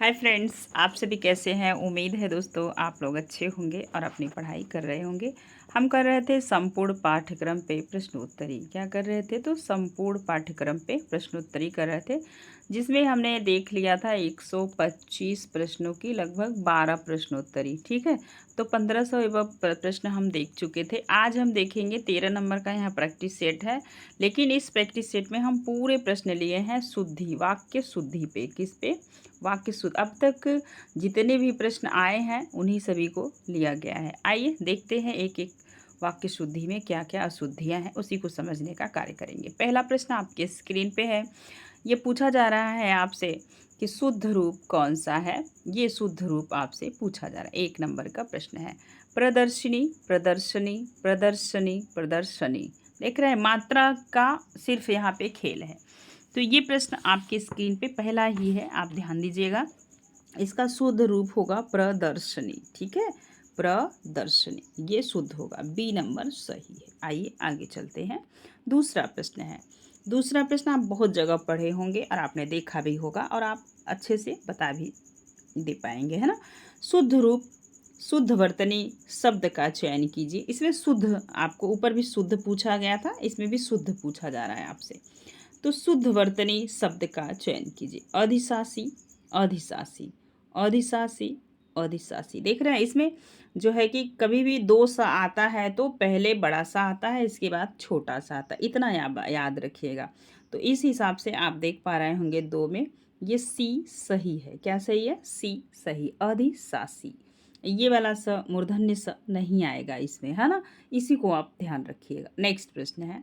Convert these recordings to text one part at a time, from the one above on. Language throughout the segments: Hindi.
हाय फ्रेंड्स, आप सभी कैसे हैं। उम्मीद है दोस्तों आप लोग अच्छे होंगे और अपनी पढ़ाई कर रहे होंगे। हम कर रहे थे संपूर्ण पाठ्यक्रम पे प्रश्नोत्तरी। क्या कर रहे थे? तो संपूर्ण पाठ्यक्रम पे प्रश्नोत्तरी कर रहे थे, जिसमें हमने देख लिया था 125 प्रश्नों की लगभग 12 प्रश्नोत्तरी। ठीक है, तो 1500 एवं प्रश्न हम देख चुके थे। आज हम देखेंगे 13 नंबर का यहाँ प्रैक्टिस सेट है, लेकिन इस प्रैक्टिस सेट में हम पूरे प्रश्न लिए हैं शुद्धि, वाक्य शुद्धि पे। किस पे? वाक्य शुद्ध। अब तक जितने भी प्रश्न आए हैं उन्हीं सभी को लिया गया है। आइए देखते हैं एक एक वाक्य शुद्धि में क्या क्या अशुद्धियां हैं, उसी को समझने का कार्य करेंगे। पहला प्रश्न आपके स्क्रीन पे है। ये पूछा जा रहा है आपसे कि शुद्ध रूप कौन सा है। ये शुद्ध रूप आपसे पूछा जा रहा है। 1 नंबर का प्रश्न है। प्रदर्शनी, प्रदर्शनी, प्रदर्शनी, प्रदर्शनी। देख रहे हैं, मात्रा का सिर्फ यहाँ पे खेल है। तो ये प्रश्न आपके स्क्रीन पे पहला ही है, आप ध्यान दीजिएगा। इसका शुद्ध रूप होगा प्रदर्शनी। ठीक है, प्रदर्शनी ये शुद्ध होगा। बी नंबर सही है। आइए आगे चलते हैं। दूसरा प्रश्न है। दूसरा प्रश्न आप बहुत जगह पढ़े होंगे और आपने देखा भी होगा और आप अच्छे से बता भी दे पाएंगे, है ना। शुद्ध रूप, शुद्ध वर्तनी शब्द का चयन कीजिए। इसमें शुद्ध, आपको ऊपर भी शुद्ध पूछा गया था, इसमें भी शुद्ध पूछा जा रहा है आपसे। तो शुद्ध वर्तनी शब्द का चयन कीजिए। अधिशासी, अधिशासी, अधिशासी, अधिशासी। देख रहे हैं, इसमें जो है कि कभी भी दो सा आता है तो पहले बड़ा सा आता है, इसके बाद छोटा सा आता है। इतना याद रखिएगा। तो इस हिसाब से आप देख पा रहे होंगे दो में ये सी सही है। क्या सही है? सी सही। अधिशासी, ये वाला स मूर्धन्य स नहीं आएगा इसमें, है ना। इसी को आप ध्यान रखिएगा। नेक्स्ट प्रश्न है,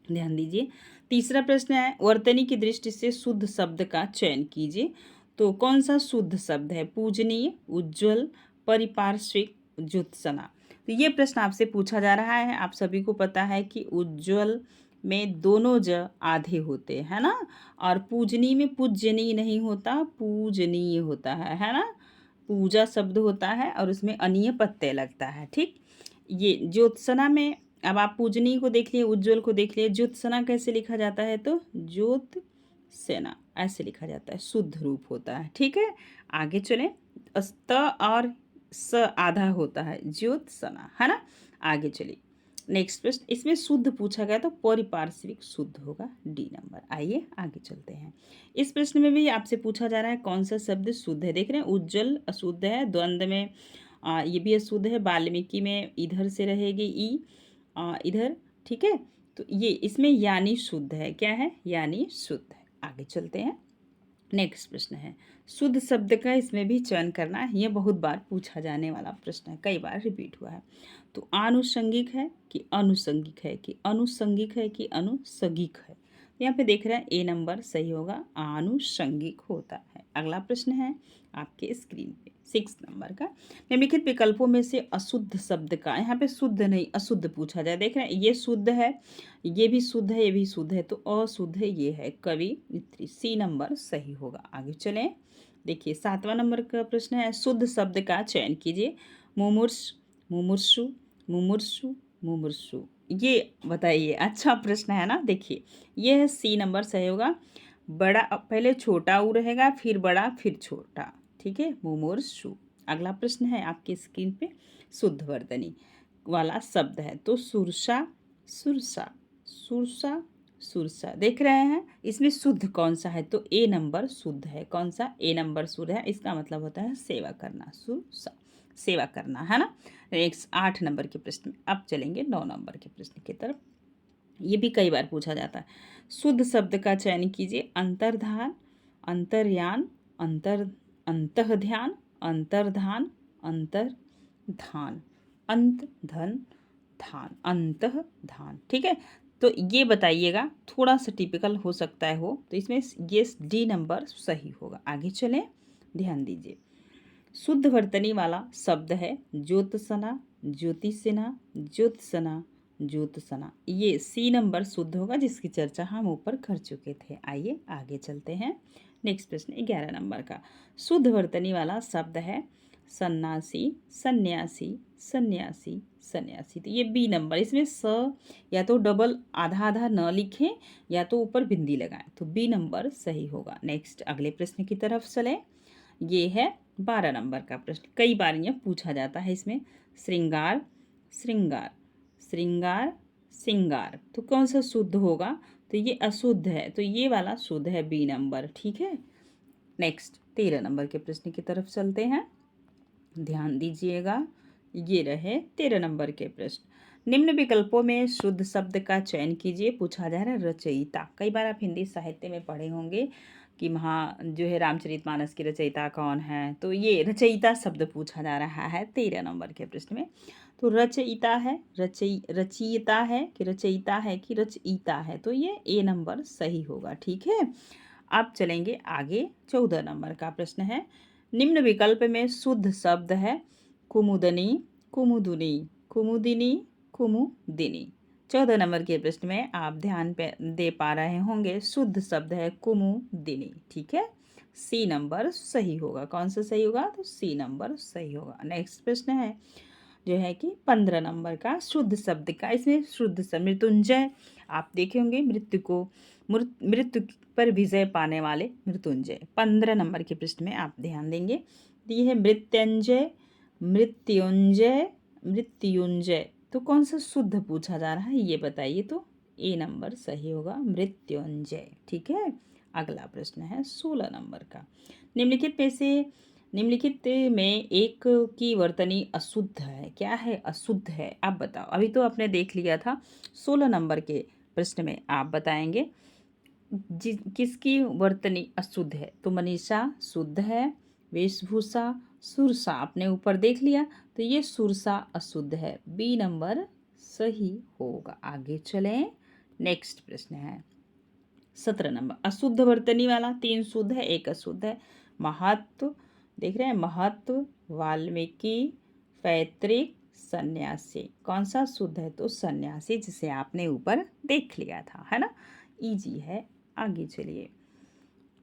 ध्यान दीजिए। तीसरा प्रश्न है, वर्तनी की दृष्टि से शुद्ध शब्द का चयन कीजिए। तो कौन सा शुद्ध शब्द है? पूजनीय, उज्ज्वल, परिपार्श्विक, ज्योत्सना। तो ये प्रश्न आपसे पूछा जा रहा है। आप सभी को पता है कि उज्ज्वल में दोनों ज आधे होते हैं, है ना। और पूजनीय में पूजनीय नहीं होता, पूजनीय होता है ना। पूजा शब्द होता है और उसमें अनीय प्रत्यय लगता है। ठीक, ये ज्योत्सना में, अब आप पूजनीय को देख लिए, उज्ज्वल को देख लिए, ज्योत्सना कैसे लिखा जाता है? तो ज्योत सेना ऐसे लिखा जाता है, शुद्ध रूप होता है। ठीक है, आगे चलें। त और स आधा होता है, ज्योत्सना, है ना। आगे चलिए। नेक्स्ट प्रश्न, इसमें शुद्ध पूछा गया तो परिपार्श्विक शुद्ध होगा, डी नंबर। आइए आगे चलते हैं। इस प्रश्न में भी आपसे पूछा जा रहा है कौन सा शब्द शुद्ध है। देख रहे हैं, उज्ज्वल अशुद्ध है, द्वंद्व में ये भी अशुद्ध है, वाल्मीकि में इधर से रहेगी ई इधर। ठीक है, तो ये इसमें यानी शुद्ध है। क्या है? यानी शुद्ध है। आगे चलते हैं। नेक्स्ट प्रश्न है, शुद्ध शब्द का इसमें भी चयन करना है। ये बहुत बार पूछा जाने वाला प्रश्न है, कई बार रिपीट हुआ है। तो आनुषंगिक है कि अनुषंगिक है, कि अनुषंगिक है कि अनुसंगिक है। यहाँ पे देख रहे हैं ए नंबर सही होगा, आनुषंगिक होता है। अगला प्रश्न है आपके स्क्रीन पे 6 नंबर का। निम्नलिखित विकल्पों में से अशुद्ध शब्द का, यहाँ पे शुद्ध नहीं अशुद्ध पूछा जाए। देख रहे हैं, ये शुद्ध है, ये भी शुद्ध है, ये भी शुद्ध है, तो अशुद्ध है ये है कवियत्री। सी नंबर सही होगा। आगे चलें। देखिए 7वां नंबर का प्रश्न है, शुद्ध शब्द का चयन कीजिए। मुमुर्ष, मुमुर्षु, मुमुर्षु, मुमुर्षु। ये बताइए, अच्छा प्रश्न है ना। देखिए ये है सी नंबर सही होगा। बड़ा पहले छोटा ऊ रहेगा, फिर बड़ा, फिर छोटा। ठीक है, मुमुर्षु। अगला प्रश्न है आपकी स्क्रीन पे, शुद्ध वर्तनी वाला शब्द है। तो सुरसा, सुरसा, सुरसा, सुरसा। देख रहे हैं, इसमें शुद्ध कौन सा है? तो ए नंबर शुद्ध है। कौन सा? ए नंबर शुद्ध है। इसका मतलब होता है सेवा करना, सुरसा, सेवा करना, है ना। नेक्स्ट 8 नंबर के प्रश्न में अब चलेंगे 9 नंबर के प्रश्न की तरफ। ये भी कई बार पूछा जाता है। शुद्ध शब्द का चयन कीजिए। अंतर्धान, अंतर्यान, अंतर, अंतःध्यान, अंतर्धान, अंतर्धान, अंत धन धान, अंतः धान। ठीक है, तो ये बताइएगा, थोड़ा सा टिपिकल हो सकता है हो, तो इसमें ये डी नंबर सही होगा। आगे चलें, ध्यान दीजिए। शुद्ध वर्तनी वाला शब्द है ज्योत्सना, ज्योतिषना, ज्योत्सना, ज्योत्सना। ये सी नंबर शुद्ध होगा, जिसकी चर्चा हम ऊपर कर चुके थे। आइए आगे चलते हैं। नेक्स्ट प्रश्न 11 नंबर का। शुद्ध वर्तनी वाला शब्द है सन्यासी, सन्यासी, सन्यासी, सन्यासी। तो ये बी नंबर, इसमें स या तो डबल आधा आधा न लिखें या तो ऊपर बिंदी लगाएं, तो बी नंबर सही होगा। नेक्स्ट अगले प्रश्न की तरफ चलें। ये है 12 नंबर का प्रश्न। कई बार यह पूछा जाता है इसमें। श्रृंगार, श्रृंगार, श्रृंगार, श्रृंगार, तो कौन सा शुद्ध होगा? तो ये अशुद्ध है, तो ये वाला शुद्ध है, बी नंबर। ठीक है, नेक्स्ट 13 नंबर के प्रश्न की तरफ चलते हैं। ध्यान दीजिएगा, ये रहे 13 नंबर के प्रश्न। निम्न विकल्पों में शुद्ध शब्द का चयन कीजिए। पूछा जा रहा है रचयिता। कई बार आप हिंदी साहित्य में पढ़े होंगे कि वहाँ जो है रामचरितमानस की रचयिता कौन है, तो ये रचयिता शब्द पूछा जा रहा है 13 नंबर के प्रश्न में। तो रचयिता है, रचयिता है कि रचयिता है कि रचयिता है, तो ये ए नंबर सही होगा। ठीक है, अब चलेंगे आगे। 14 नंबर का प्रश्न है, निम्न विकल्प में शुद्ध शब्द है कुमुदनी, कुमुदुनी, कुमुदिनी, कुमुदिनी। 14 नंबर के प्रश्न में आप ध्यान पे दे पा रहे होंगे, शुद्ध शब्द है कुमुदिनी। ठीक है, सी नंबर सही होगा। कौन सा सही होगा? तो सी नंबर सही होगा। नेक्स्ट प्रश्न है जो है कि 15 नंबर का, शुद्ध शब्द का। इसमें शुद्ध शब्द मृत्युंजय, आप देखे होंगे मृत्यु पर विजय पाने वाले मृत्युंजय। 15 नंबर के प्रश्न में आप ध्यान देंगे, ये है मृत्युंजय, मृत्युंजय, मृत्युंजय, तो कौन सा शुद्ध पूछा जा रहा है ये बताइए। तो ए नंबर सही होगा, मृत्युंजय। ठीक है, अगला प्रश्न है 16 नंबर का। निम्नलिखित में एक की वर्तनी अशुद्ध है। क्या है? अशुद्ध है, आप बताओ। अभी तो आपने देख लिया था। 16 नंबर के प्रश्न में आप बताएंगे किसकी वर्तनी अशुद्ध है। तो मनीषा शुद्ध है, वेशभूषा, सुरसा आपने ऊपर देख लिया, तो ये सुरसा अशुद्ध है, बी नंबर सही होगा। आगे चलें, नेक्स्ट प्रश्न है 17 नंबर। अशुद्ध वर्तनी वाला 3 शुद्ध है, 1 अशुद्ध है। महत्व, देख रहे हैं, महत्व, वाल्मीकि, पैतृक, सन्यासी, कौन सा शुद्ध है? तो सन्यासी, जिसे आपने ऊपर देख लिया था, है ना, इजी है। आगे चलिए,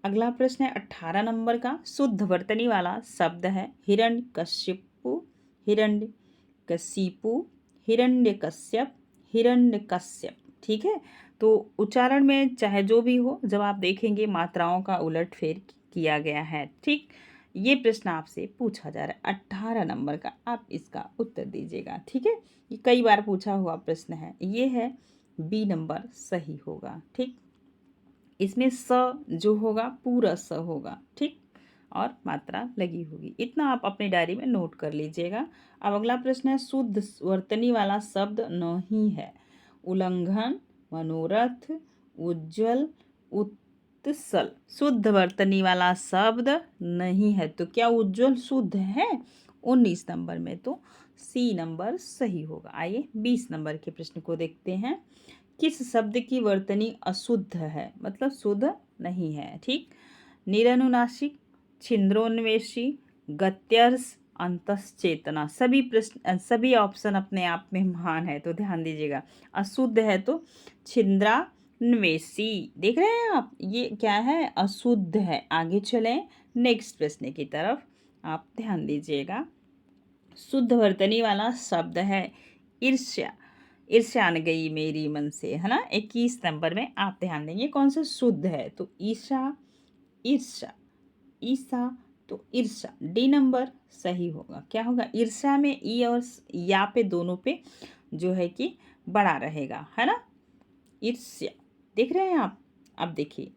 अगला प्रश्न है 18 नंबर का। शुद्ध वर्तनी वाला शब्द है हिरण्यकशिपु, हिरण्यकशिपु, हिरण्यकश्यप, हिरण्यकश्यप। ठीक है, तो उच्चारण में चाहे जो भी हो, जब आप देखेंगे मात्राओं का उलटफेर किया गया है। ठीक, ये प्रश्न आपसे पूछा जा रहा है 18 नंबर का, आप इसका उत्तर दीजिएगा। ठीक है, ये कई बार पूछा हुआ प्रश्न है, ये है बी नंबर सही होगा। ठीक, इसमें स जो होगा पूरा स होगा। ठीक, और मात्रा लगी होगी। इतना आप अपनी डायरी में नोट कर लीजिएगा। अब अगला प्रश्न है, शुद्ध वर्तनी वाला शब्द नहीं है। उल्लंघन, मनोरथ, उज्जवल, उत्सल, शुद्ध वर्तनी वाला शब्द नहीं है। तो क्या उज्जवल शुद्ध है? 19 नंबर में, तो सी नंबर सही होगा। आइए 20 नंबर के प्रश्न को देखते हैं। किस शब्द की वर्तनी अशुद्ध है, मतलब शुद्ध नहीं है। ठीक, निरनुनासिक, छिंद्रोन्वेषी, गत्यर्स, अंतश्चेतना। सभी प्रश्न, सभी ऑप्शन अपने आप में महान है, तो ध्यान दीजिएगा। अशुद्ध है तो छिंद्रान्वेषी, देख रहे हैं आप, ये क्या है? अशुद्ध है। आगे चलें नेक्स्ट प्रश्न की तरफ, आप ध्यान दीजिएगा। शुद्ध वर्तनी वाला शब्द है ईर्ष्या, ईर्ष्या न गई मेरी मन से, है ना। 21 नंबर में आप ध्यान देंगे कौन सा शुद्ध है। तो ईर्षा, ईर्षा, ईसा, तो ईर्षा, डी नंबर सही होगा। क्या होगा? ईर्षा में ई और या पे दोनों पे जो है कि बड़ा रहेगा, है ना। ईर्ष्या, देख रहे हैं आप। अब देखिए,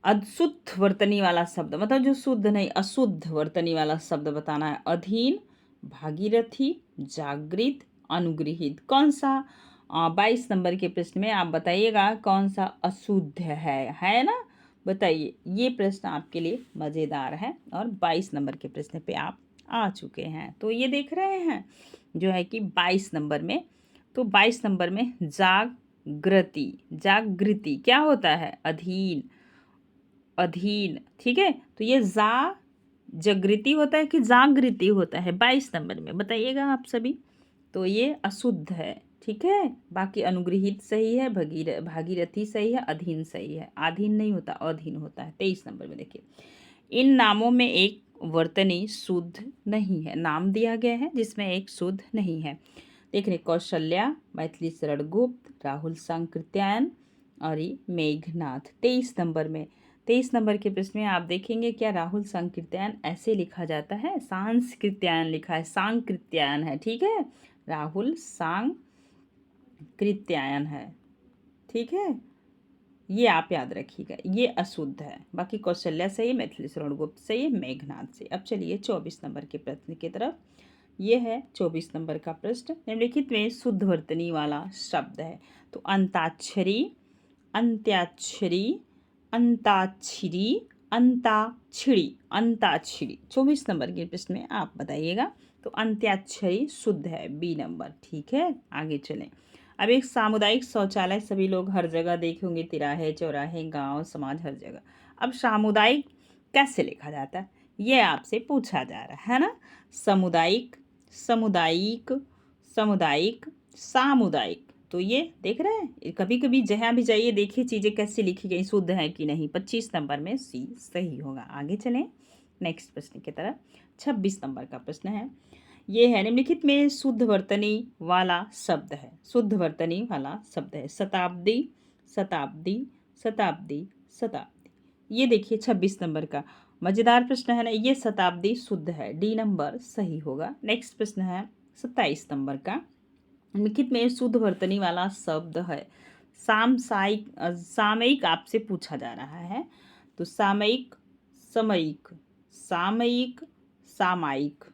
अशुद्ध वर्तनी वाला शब्द, मतलब जो शुद्ध नहीं, अशुद्ध वर्तनी वाला शब्द बताना है। अधीन, भागीरथी, जागृत, अनुगृहित, कौन सा? 22 नंबर के प्रश्न में आप बताइएगा कौन सा अशुद्ध है ना, बताइए। ये प्रश्न आपके लिए मज़ेदार है और 22 नंबर के प्रश्न पे आप आ चुके हैं। तो ये देख रहे हैं जो है कि 22 नंबर में, तो 22 नंबर में जागृति, जागृति क्या होता है? अधीन, अधीन। ठीक है, तो ये जागृति होता है कि जागृति होता है? 22 नंबर में बताइएगा आप सभी। तो ये अशुद्ध है। ठीक है, बाकी अनुगृहित सही है, भागीरथी सही है, अधीन सही है। आधीन नहीं होता, अधीन होता है। 23 नंबर में देखिए, इन नामों में एक वर्तनी शुद्ध नहीं है। नाम दिया गया है जिसमें एक शुद्ध नहीं है। देख रहे, कौशल्या, मैथिली शरण गुप्त, राहुल सांकृत्यायन और ये मेघनाथ। 23 नंबर में, 23 नंबर के प्रश्न में आप देखेंगे क्या राहुल सांकृत्यायन ऐसे लिखा जाता है? सांस्कृत्यायन लिखा है, सांकृत्यायन है, ठीक है। राहुल सांकृत्यायन है, ठीक है। ये आप याद रखिएगा, ये अशुद्ध है। बाकी कौशल्या सही है, मैथिली शरण गुप्त सही है, मेघनाथ से। अब चलिए 24 नंबर के प्रश्न की तरफ। ये है 24 नंबर का प्रश्न। निम्नलिखित में शुद्ध वर्तनी वाला शब्द है। तो अंताक्षरी, अंत्याक्षरी, अंताक्षरी, अंताक्षरी, अंताक्षरी। 24 नंबर के प्रश्न में आप बताइएगा। तो अंत्याक्षरी शुद्ध है, बी नंबर, ठीक है। आगे चलें। अब एक सामुदायिक शौचालय सभी लोग हर जगह देखे होंगे, तिराहे चौराहे गांव समाज हर जगह। अब सामुदायिक कैसे लिखा जाता है ये आपसे पूछा जा रहा है ना। सामुदायिक, सामुदायिक, सामुदायिक, सामुदायिक। तो ये देख रहे हैं, कभी कभी जहाँ भी जाइए देखिए चीज़ें कैसे लिखी गई, शुद्ध है कि नहीं। 25 नंबर में सी सही होगा। आगे चलें नेक्स्ट प्रश्न की तरफ। 26 नंबर का प्रश्न है, ये है निम्नलिखित में शुद्ध वर्तनी वाला शब्द है। शुद्ध वर्तनी वाला शब्द है शताब्दी, शताब्दी, शताब्दी, शताब्दी। ये देखिए 26 नंबर का मजेदार प्रश्न है ना। ये शताब्दी शुद्ध है, डी नंबर सही होगा। नेक्स्ट प्रश्न है 27 नंबर का। निम्नलिखित में शुद्ध वर्तनी वाला शब्द है सामयिक। सामयिक आपसे पूछा जा रहा है। तो सामयिक, सामयिक, सामयिक, सामायिक।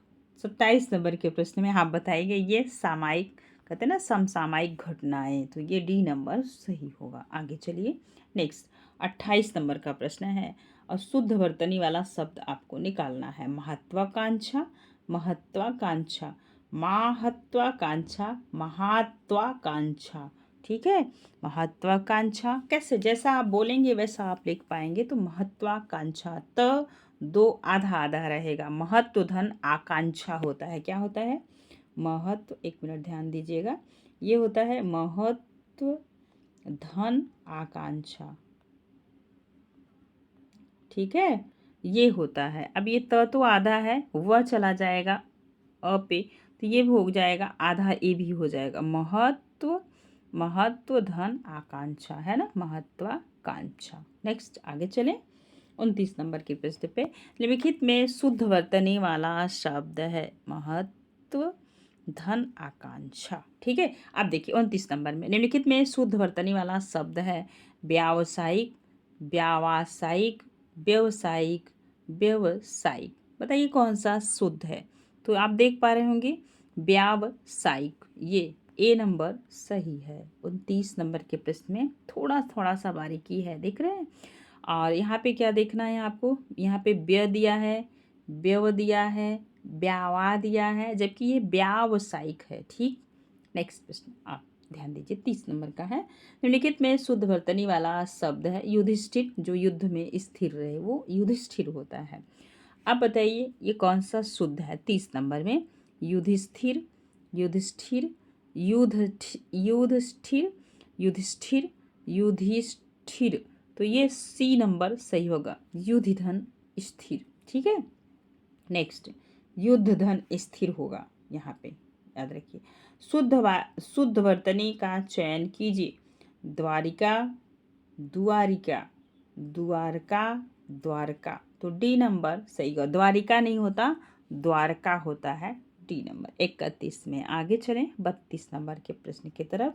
27 नंबर के प्रश्न में आप बताइए ये सामायिक कहते हैं ना, समसामयिक घटनाएं। तो ये डी नंबर सही होगा। आगे चलिए नेक्स्ट 28 नंबर का प्रश्न है और शुद्ध वर्तनी वाला शब्द आपको निकालना है। महत्वाकांक्षा, महत्वाकांक्षा, महत्वाकांक्षा, महत्वाकांक्षा, ठीक है। महत्वाकांक्षा कैसे, जैसा आप बोलेंगे वैसा आप लिख पाएंगे। तो महत्वाकांक्षा, त दो आधा आधा रहेगा। महत्व धन आकांक्षा होता है, क्या होता है? महत्व, एक मिनट ध्यान दीजिएगा, ये होता है महत्व धन आकांक्षा, ठीक है। ये होता है। अब ये त तो आधा है, वह चला जाएगा अ पे, तो ये हो जाएगा आधा, ए भी हो जाएगा। महत्व, महत्व धन आकांक्षा है ना, महत्वाकांक्षा। नेक्स्ट आगे चलें 29 नंबर के प्रश्न पे। निम्नलिखित में शुद्ध वर्तनी वाला शब्द है महत्व धन आकांक्षा, ठीक है। अब देखिए 29 नंबर में निम्नलिखित में शुद्ध वर्तनी वाला शब्द है व्यावसायिक, व्यावसायिक, व्यवसायिक, व्यवसायिक। बताइए कौन सा शुद्ध है? तो आप देख पा रहे होंगे व्यावसायिक, ये ए नंबर सही है। 29 नंबर के प्रश्न में थोड़ा थोड़ा सा बारीकी है, देख रहे हैं। और यहाँ पे क्या देखना है आपको, यहाँ पे व्य दिया है, व्यव दिया है, व्यावा दिया है, जबकि ये व्यावसायिक है, ठीक। नेक्स्ट प्रश्न आप ध्यान दीजिए 30 नंबर का है। निम्नलिखित में शुद्ध वर्तनी वाला शब्द है युधिष्ठिर। जो युद्ध में स्थिर रहे वो युधिष्ठिर होता है। अब बताइए ये कौन सा शुद्ध है? 30 नंबर में युधिष्ठिर, युधिष्ठिर, युधिष्ठिर, युधिष्ठिर, युधिष्ठिर। तो ये सी नंबर सही होगा, युधि धन स्थिर, ठीक है। नेक्स्ट युद्ध धन स्थिर होगा यहाँ पे, याद रखिए। शुद्ध वर्तनी का चयन कीजिए। द्वारिका, द्वारिका, द्वारका, द्वारका। तो डी नंबर सही होगा। द्वारिका नहीं होता, द्वारका होता है, डी नंबर। 31 में आगे चलें 32 नंबर के प्रश्न की तरफ।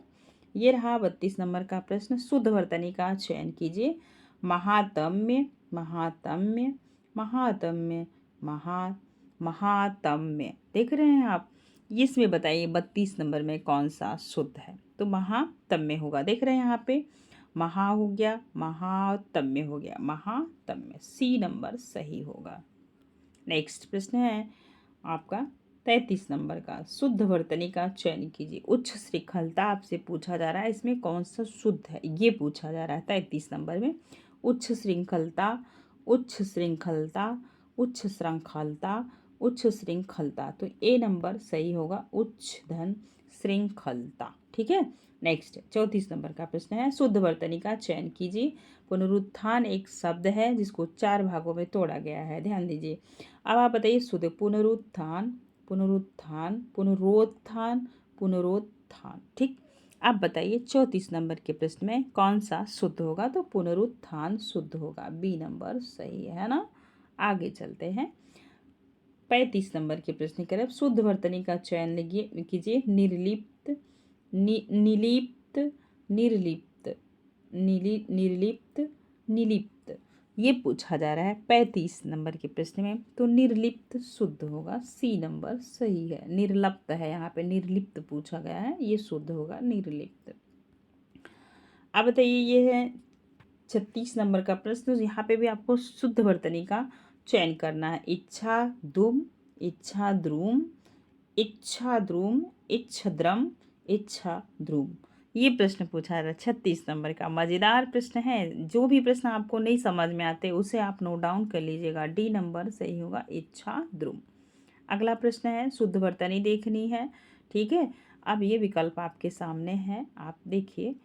ये रहा 32 नंबर का प्रश्न। शुद्ध वर्तनी का चयन कीजिए। महातम्य, महातम्य, महातम्य, महातम्य। देख रहे हैं आप, इसमें बताइए 32 नंबर में कौन सा शुद्ध है? तो महातम्य होगा। देख रहे हैं यहाँ पे महा हो गया, महातम्य हो गया, महातम्य, सी नंबर सही होगा। नेक्स्ट प्रश्न है आपका 33 नंबर का। शुद्ध वर्तनी का चयन कीजिए। उच्च श्रृंखलता आपसे पूछा जा रहा है, इसमें कौन सा शुद्ध है ये पूछा जा रहा है 33 नंबर में। उच्च श्रृंखलता, उच्च श्रृंखलता, उच्च श्रृंखलता, उच्च श्रृंखलता। तो ए नंबर सही होगा, उच्च धन श्रृंखलता, ठीक है। नेक्स्ट 34 नंबर का प्रश्न है। शुद्ध वर्तनी का चयन कीजिए। पुनरुत्थान एक शब्द है जिसको 4 भागों में तोड़ा गया है, ध्यान दीजिए। अब आप बताइए शुद्ध पुनरुत्थान, पुनरुत्थान, पुनरुत्थान, पुनरुत्थान, ठीक। अब बताइए 34 नंबर के प्रश्न में कौन सा शुद्ध होगा, तो पुनरुत्थान शुद्ध होगा, बी नंबर सही है ना। आगे चलते हैं 35 नंबर के प्रश्न की तरफ। शुद्ध वर्तनी का चयन कीजिए। निर्लिप्त, निलिप्त, निर्लिप्त, निर्लिप्त, निलिप्त, ये पूछा जा रहा है 35 नंबर के प्रश्न में। तो निर्लिप्त शुद्ध होगा, सी नंबर सही है। निर्लिप्त है, यहाँ पे निर्लिप्त पूछा गया है, ये शुद्ध होगा निर्लिप्त। अब बताइए ये है 36 नंबर का प्रश्न। यहाँ पे भी आपको शुद्ध वर्तनी का चयन करना है। इच्छा दुम, इच्छा द्रुम, इच्छा द्रुम, इच्छद्रम, इच्छा ध्रुम, ये प्रश्न पूछा है 36 नंबर का। मज़ेदार प्रश्न है। जो भी प्रश्न आपको नहीं समझ में आते उसे आप नोट डाउन कर लीजिएगा, डी नंबर सही होगा, इच्छा द्रुम। अगला प्रश्न है, शुद्ध वर्तनी देखनी है, ठीक है। अब ये विकल्प आपके सामने है, आप देखिए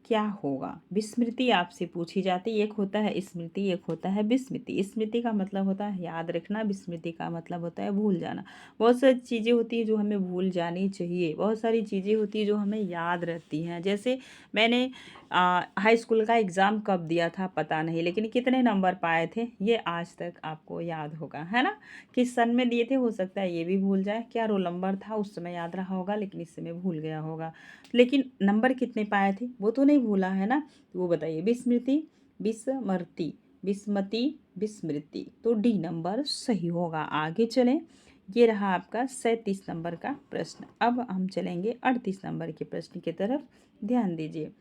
क्या होगा। विस्मृति आपसे पूछी जाती, एक होता है स्मृति, एक होता है विस्मृति। स्मृति का मतलब होता है याद रखना, विस्मृति का मतलब होता है भूल जाना। बहुत सारी चीज़ें होती है जो हमें भूल जानी चाहिए, बहुत सारी चीज़ें होती है जो हमें याद रहती हैं। जैसे मैंने हाई स्कूल का एग्ज़ाम कब दिया था पता नहीं, लेकिन कितने नंबर पाए थे ये आज तक आपको याद होगा, है ना। किस सन में दिए थे हो सकता है ये भी भूल जाए, क्या रोल नंबर था उस समय याद रहा होगा लेकिन इस समय भूल गया होगा, लेकिन नंबर कितने पाए थे वो तो नहीं भूला है ना। तो वो बताइए, विस्मृति, विस्मृति, विस्मृति, विस्मृति, तो डी नंबर सही होगा। आगे चलें, ये रहा आपका 37 नंबर का प्रश्न। अब हम चलेंगे 38 नंबर के प्रश्न की तरफ, ध्यान दीजिए।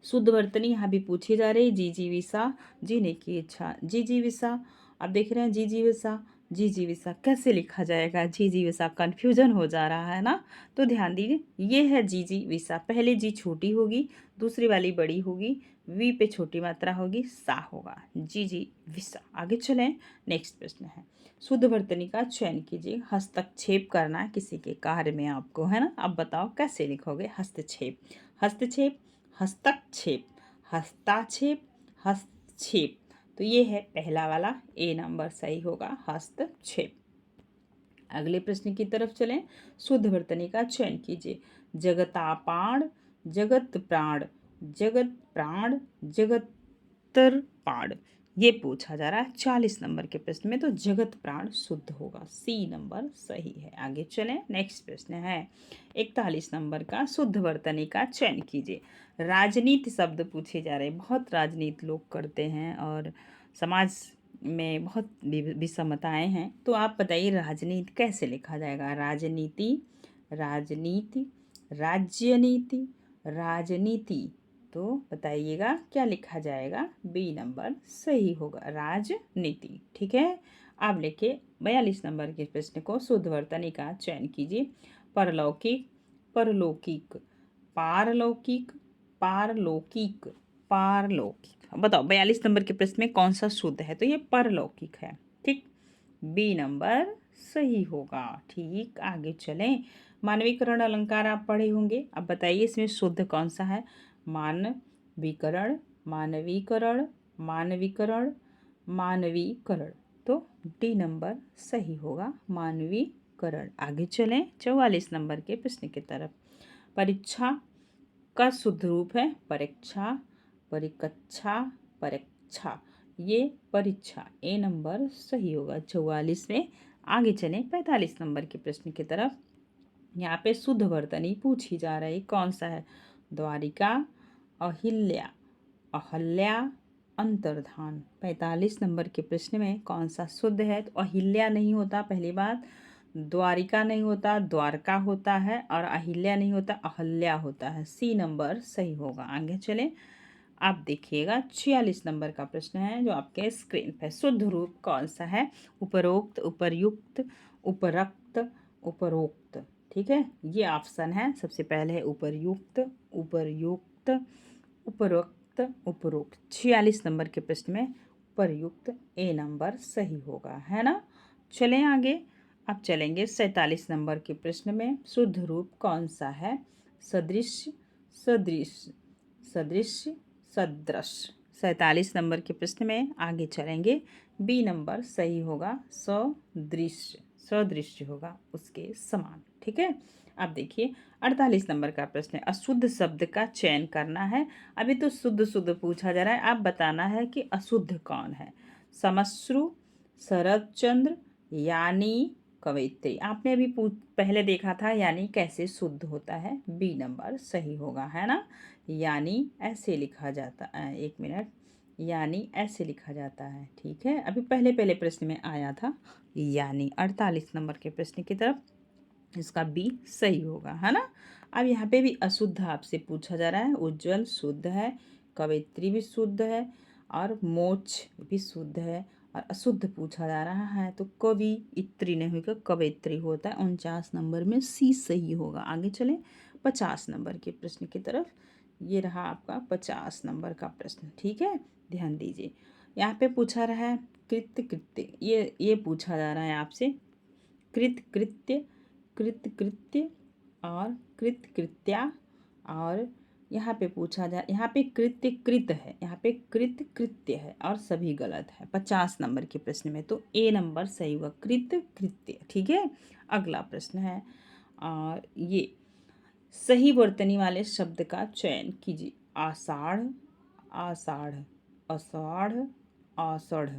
शुद्ध वर्तनी यहाँ भी पूछी जा रही, जिजीविषा, जीने की इच्छा, जिजीविषा। अब देख रहे हैं जिजीविषा, जिजीविषा कैसे लिखा जाएगा, जिजीविषा कन्फ्यूजन हो जा रहा है ना। तो ध्यान दीजिए, ये है जिजीविषा, पहले जी छोटी होगी, दूसरी वाली बड़ी होगी, वी पे छोटी मात्रा होगी, सा होगा, जिजीविषा। आगे चलें, नेक्स्ट प्रश्न है, शुद्ध वर्तनी का चयन कीजिए। हस्तक्षेप करना है किसी के कार्य में आपको, है ना। अब बताओ कैसे लिखोगे, हस्तक्षेप, हस्तक्षेप, हस्तक्षेप, हस्ताक्षेप, हस्तक्षेप, तो ये है पहला वाला, ए नंबर सही होगा, हस्तक्षेप। अगले प्रश्न की तरफ चलें, शुद्ध वर्तनी का चयन कीजिए। जगतापाण, जगत प्राण, जगत प्राण, जगतरपाण, ये पूछा जा रहा है 40 नंबर के प्रश्न में। तो जगत प्राण शुद्ध होगा, सी नंबर सही है। आगे चलें, नेक्स्ट प्रश्न है 41 नंबर का, शुद्ध वर्तनी का चयन कीजिए। राजनीति शब्द पूछे जा रहे हैं, बहुत राजनीति लोग करते हैं और समाज में बहुत विषमताएं हैं। तो आप बताइए राजनीति कैसे लिखा जाएगा, राजनीति, राजनीति, राज्यनीति, राजनीति, तो बताइएगा क्या लिखा जाएगा, बी नंबर सही होगा, राजनीति, ठीक है। अब लेके 42 नंबर के प्रश्न को, शुद्ध वर्तनी का चयन कीजिए। परलौकिक, परलौकिक, पारलौकिक, पारलौकिक, पारलौकिक, बताओ 42 नंबर के प्रश्न में कौन सा शुद्ध है, तो ये परलौकिक है, ठीक, बी नंबर सही होगा। ठीक, आगे चलें, मानवीकरण अलंकार आप पढ़े होंगे, अब बताइए इसमें शुद्ध कौन सा है। मानवीकरण, मानवीकरण, मानवीकरण, मानवीकरण, तो डी नंबर सही होगा, मानवीकरण। आगे चलें 44 नंबर के प्रश्न की तरफ। परीक्षा का शुद्ध रूप है परीक्षा, परिकक्षा, परीक्षा, ये परीक्षा, ए नंबर सही होगा 44 में। आगे चलें 45 नंबर के प्रश्न की तरफ। यहाँ पे शुद्ध वर्तनी पूछी जा रही, कौन सा है, द्वारिका, अहिल्या, अहल्या, अंतर्धान। 45 नंबर के प्रश्न में कौन सा शुद्ध है, तो अहिल्या नहीं होता, पहली बात, द्वारिका नहीं होता, द्वारका होता है, और अहिल्या नहीं होता, अहल्या होता है, सी नंबर सही होगा। आगे चले, आप देखिएगा 46 नंबर का प्रश्न है जो आपके स्क्रीन पे, शुद्ध रूप कौन सा है, उपरोक्त, उपर्युक्त, उपरक्त, उपरोक्त, ठीक है। ये ऑप्शन है, सबसे पहले है उपर्युक्त, उपर्युक्त, उपरोक्त, उपरोक्त। 46 नंबर के प्रश्न में उपर्युक्त, ए नंबर सही होगा, है ना। चलें आगे, अब चलेंगे 47 नंबर के प्रश्न में, शुद्ध रूप कौन सा है, सदृश, सदृश, सदृश, सदृश। 47 नंबर के प्रश्न में आगे चलेंगे, बी नंबर सही होगा, सदृश, सदृश्य होगा, उसके समान। ठीक है। अब देखिए 48 नंबर का प्रश्न है, अशुद्ध शब्द का चयन करना है। अभी तो शुद्ध शुद्ध पूछा जा रहा है, आप बताना है कि अशुद्ध कौन है। समश्रु, शरदचंद्र, यानी, कवयित्री। आपने अभी पहले देखा था यानी कैसे शुद्ध होता है, बी नंबर सही होगा, है ना। यानी ऐसे लिखा जाता है, एक मिनट, यानी ऐसे लिखा जाता है। ठीक है, अभी पहले पहले प्रश्न में आया था यानी। 48 नंबर के प्रश्न की तरफ इसका बी सही होगा, है ना। अब यहाँ पे भी अशुद्ध आपसे पूछा जा रहा है। उज्जवल शुद्ध है, कवयित्री भी शुद्ध है, और मोक्ष भी शुद्ध है। और अशुद्ध पूछा जा रहा है तो कवि इत्री नहीं होगा, कवयित्री होता है। 49 नंबर में सी सही होगा। आगे चले 50 नंबर के प्रश्न की तरफ। ये रहा आपका 50 नंबर का प्रश्न। ठीक है, ध्यान दीजिए। यहाँ पे पूछा रहा है कृत्य कृत्य, ये पूछा जा रहा है आपसे। कृत कृत्य, कृत कृत्य और कृत कृत्या। और यहाँ पे यहाँ पे कृत्य कृत है, यहाँ पे कृत कृत्य है, और सभी गलत है 50 नंबर के प्रश्न में। तो ए नंबर सही हुआ, कृत कृत्य। ठीक है। अगला प्रश्न है, और ये सही वर्तनी वाले शब्द का चयन कीजिए। आषाढ़, आषाढ़, आषाढ़, आषाढ़।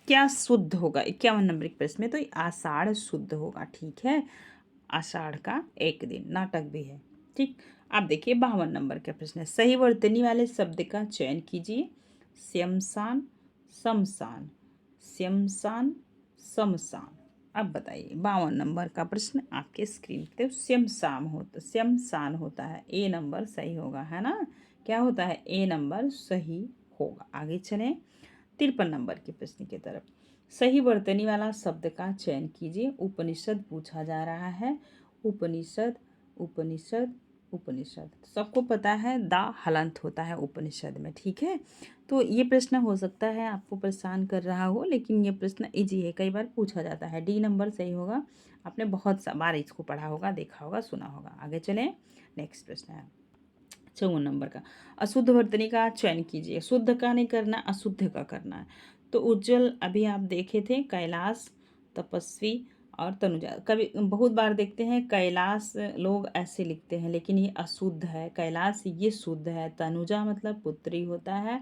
क्या शुद्ध होगा 51 नंबर के प्रश्न में, तो आषाढ़ शुद्ध होगा। ठीक है, आषाढ़ का एक दिन, नाटक भी है। ठीक। आप देखिए 52 नंबर का प्रश्न है, सही वर्तनी वाले शब्द का चयन कीजिए। श्मशान, शमशान, श्मशान, शमशान। अब बताइए 52 नंबर का प्रश्न आपके स्क्रीन पे। श्मशान होता है, ए नंबर सही होगा, है ना। क्या होता है, ए नंबर सही होगा। आगे चलें 53 नंबर के प्रश्न की तरफ। सही वर्तनी वाला शब्द का चयन कीजिए। उपनिषद पूछा जा रहा है। उपनिषद, उपनिषद, उपनिषद। सबको पता है दा हलंत होता है उपनिषद में। ठीक है, तो ये प्रश्न हो सकता है आपको परेशान कर रहा हो, लेकिन ये प्रश्न इजी है, कई बार पूछा जाता है। डी नंबर सही होगा। आपने बहुत बार इसको पढ़ा होगा, देखा होगा, सुना होगा। आगे चलें, नेक्स्ट प्रश्न है 54 नंबर का। अशुद्ध वर्तनी का चयन कीजिए। शुद्ध का नहीं करना, अशुद्ध का करना है। तो उज्जवल अभी आप देखे थे, कैलाश, तपस्वी और तनुजा। कभी बहुत बार देखते हैं कैलाश लोग ऐसे लिखते हैं, लेकिन ये अशुद्ध है। कैलाश ये शुद्ध है, तनुजा मतलब पुत्री होता है,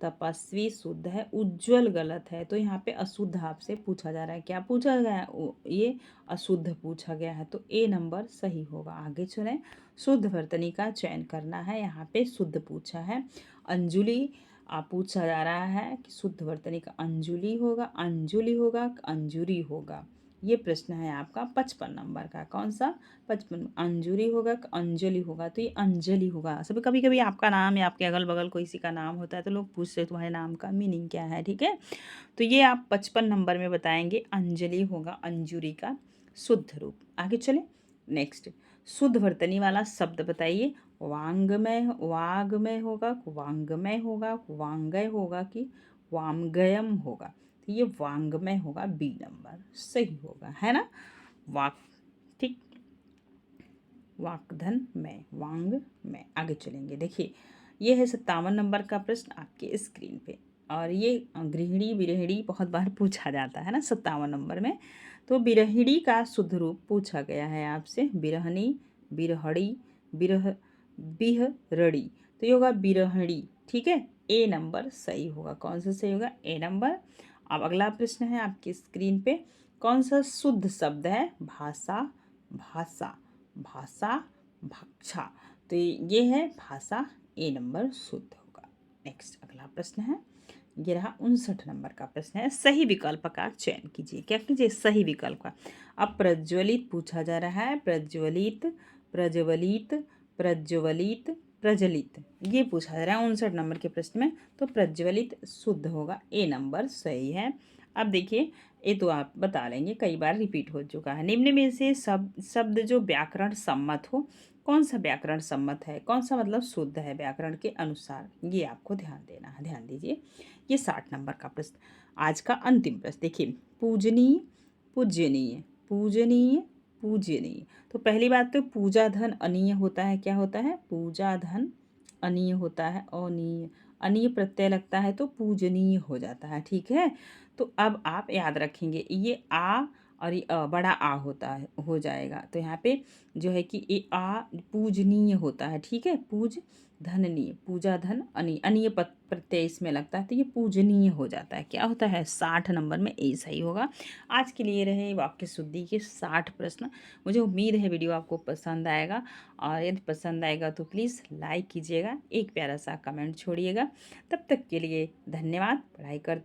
तपस्वी शुद्ध है, उज्जवल गलत है। तो यहाँ पे अशुद्ध आपसे पूछा जा रहा है। क्या पूछा गया है, ये अशुद्ध पूछा गया है, तो ए नंबर सही होगा। आगे चलें, शुद्ध वर्तनी का चयन करना है। यहाँ पे शुद्ध पूछा है। अंजुली पूछा जा रहा है कि शुद्ध वर्तनी का अंजुली होगा, अंजुली होगा, अंजुरी होगा। ये प्रश्न है आपका 55 नंबर का। कौन सा, 55। अंजुरी होगा, अंजलि होगा, तो ये अंजलि होगा। सभी कभी कभी आपका नाम या आपके अगल बगल कोई किसी का नाम होता है तो लोग पूछते हैं तुम्हारे नाम का मीनिंग क्या है। ठीक है, तो ये आप 55 नंबर में बताएंगे, अंजलि होगा अंजुरी का शुद्ध रूप। आगे चले, नेक्स्ट। शुद्ध वर्तनी वाला शब्द बताइए। वांग्मय, वाग्मय होगा, वांगमय होगा, वांगय होगा कि वामगयम होगा। तो ये वांग्मय होगा, बी नंबर सही होगा, है ना। वाक, ठीक, वाकधन में, वांग में। आगे चलेंगे, देखिए ये है 57 नंबर का प्रश्न आपके स्क्रीन पे। और ये गृहिणी विरहिणी बहुत बार पूछा जाता है ना 57 नंबर में। तो विरहिणी का शुद्ध रूप पूछा गया है आपसे। बिरहनी, बिरहड़ी, बिरह, बिहरड़ी। तो ये होगा बिरहणी। ठीक है, ए नंबर सही होगा। कौन सा सही होगा, ए नंबर। अब अगला प्रश्न है आपकी स्क्रीन पे, कौन सा शुद्ध शब्द है। भाषा, भाषा, भाषा, भाषा। तो ये है भाषा, ए नंबर शुद्ध होगा। नेक्स्ट अगला प्रश्न है, ये रहा 59 नंबर का प्रश्न है। सही विकल्प का चयन कीजिए। क्या कीजिए, सही विकल्प का। अब प्रज्वलित पूछा जा रहा है। प्रज्वलित, प्रज्वलित, प्रज्वलित, प्रज्वलित, ये पूछा जा रहा है 59 नंबर के प्रश्न में। तो प्रज्वलित शुद्ध होगा, ए नंबर सही है। अब देखिए, ये तो आप बता लेंगे, कई बार रिपीट हो चुका है। निम्न में से शब्द जो व्याकरण सम्मत हो। कौन सा व्याकरण सम्मत है, कौन सा मतलब शुद्ध है व्याकरण के अनुसार, ये आपको ध्यान देना है। ध्यान दीजिए, ये 60 नंबर का प्रश्न, आज का अंतिम प्रश्न। देखिए, पूजनीय, पूजनीय, पूजनीय, पूजनीय। तो पहली बात तो पूजा धन अनीय होता है। क्या होता है, पूजा धन अनीय होता है। अनीय, अनीय प्रत्यय लगता है तो पूजनीय हो जाता है। ठीक है, तो अब आप याद रखेंगे, ये आ और ये बड़ा आ होता है, हो जाएगा। तो यहाँ पे जो है कि ये आ पूजनीय होता है, ठीक है, पूज धननीय, पूजा धन अनी, अनीय प्रत्यय इसमें लगता है तो ये पूजनीय हो जाता है। क्या होता है 60 नंबर में ए सही होगा। आज के लिए रहे वाक्य शुद्धि के 60 प्रश्न। मुझे उम्मीद है वीडियो आपको पसंद आएगा, और यदि पसंद आएगा तो प्लीज़ लाइक कीजिएगा, एक प्यारा सा कमेंट छोड़िएगा। तब तक के लिए धन्यवाद। पढ़ाई करते